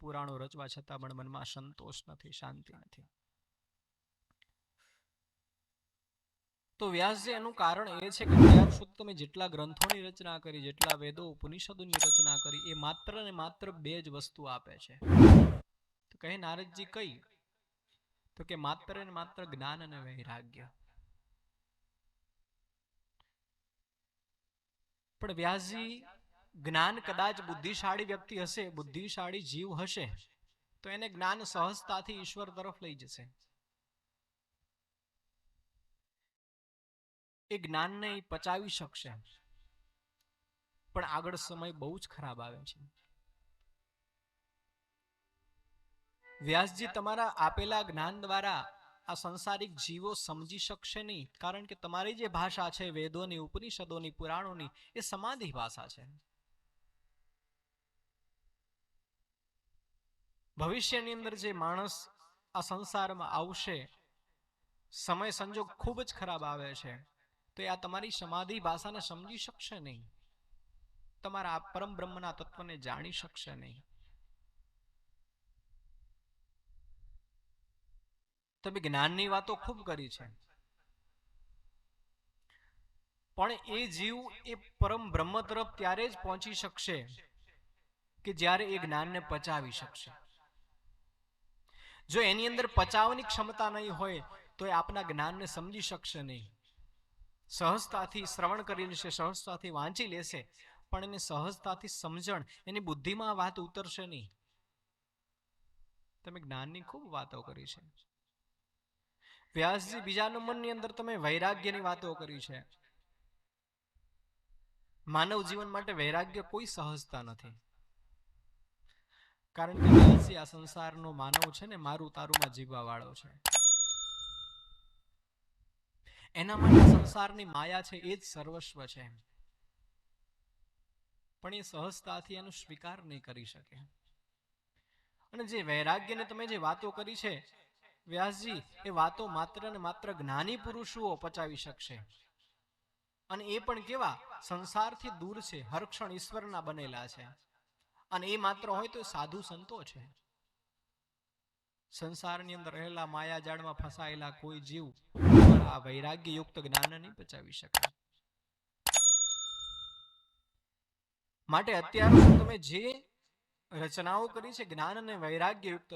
પુરાણો રચવા છતાં પણ મનમાં સંતોષ નથી, શાંતિ નથી. તો વ્યાસજી એનું કારણ એ છે કે ત્યાર સુધી તમે જેટલા ગ્રંથોની રચના કરી, જેટલા વેદો ઉપનિષદોની રચના કરી, એ માત્ર ને માત્ર બે જ વસ્તુ આપે છે. તો કહે નારદજી કઈ? તો કે માત્ર ને માત્ર જ્ઞાન અને વૈરાગ્ય. પણ વ્યાસજી જ્ઞાન કદાચ બુદ્ધિશાળી વ્યક્તિ હશે, બુદ્ધિશાળી જીવ હશે, તો એને જ્ઞાન સહજતાથી ઈશ્વર તરફ લઈ જશે. એ જ્ઞાનને પચાવી શકશે. પણ આગળ સમય બહુ જ ખરાબ આવે છે. વ્યાસજી તમારા આપેલા જ્ઞાન દ્વારા આ સંસારિક જીવો સમજી શકશે નહીં, કારણ કે તમારી જે ભાષા છે વેદોની, ઉપનિષદોની, પુરાણોની, એ સમાધિ ભાષા છે. ભવિષ્યની અંદર જે માણસ આ સંસારમાં આવશે, સમય સંજોગ ખૂબ જ ખરાબ આવે છે, તો આ તમારી સમાધિ ભાષાને સમજી શકશે નહીં, તમારા પરમ બ્રહ્મના તત્વને જાણી શકશે નહીં. તમે જ્ઞાનની વાતો ખૂબ કરી છે, પણ એ જીવ એ પરમ બ્રહ્મ તરફ ત્યારે જ પહોંચી શકશે કે જ્યારે એ જ્ઞાનને પચાવી શકશે. જો એની અંદર પચાવવાની ક્ષમતા નહીં હોય તો એ આપના જ્ઞાનને સમજી શકશે નહીં. સહજતાથી શ્રવણ કરી લેશે, સહજતાથી વાંચી લેશે, પણ એને સહજતાથી સમજણ, એની બુદ્ધિમાં વાત ઉતરશે નહીં. તમે જ્ઞાનની ખૂબ વાતો કરી છે વ્યાસજી. બીજા નંબરની અંદર તમે વૈરાગ્યની વાતો કરી છે. માનવ જીવન માટે વૈરાગ્ય કોઈ સહજતા નથી, કારણ કે વ્યાસજી આ સંસારનો માનવ છે ને મારું તારુંમાં જીવવા વાળો છે. એના માટે સંસારની માયા છે એ જ સર્વસ્વ છે, પણ એ સહજતાથી એનો સ્વીકાર નહીં કરી શકે. અને જે વૈરાગ્યને તમે જે વાતો કરી છે વ્યાસજી, એ વાતો માત્ર ને માત્ર જ્ઞાની પુરુષો પચાવી શકશે. અને એ પણ કેવા? સંસારથી દૂર છે, હરક્ષણ ઈશ્વરના બનેલા છે. અને એ માત્ર હોય તો સાધુ સંતો છે. સંસારની અંદર રહેલા માયાજાળમાં ફસાયેલા કોઈ જીવ આ વૈરાગ્ય યુક્ત જ્ઞાન નહીં પચાવી શકે. માટે અત્યાર સુધી તમે જે રચનાઓ કરી છે જ્ઞાન અને વૈરાગ્ય યુક્ત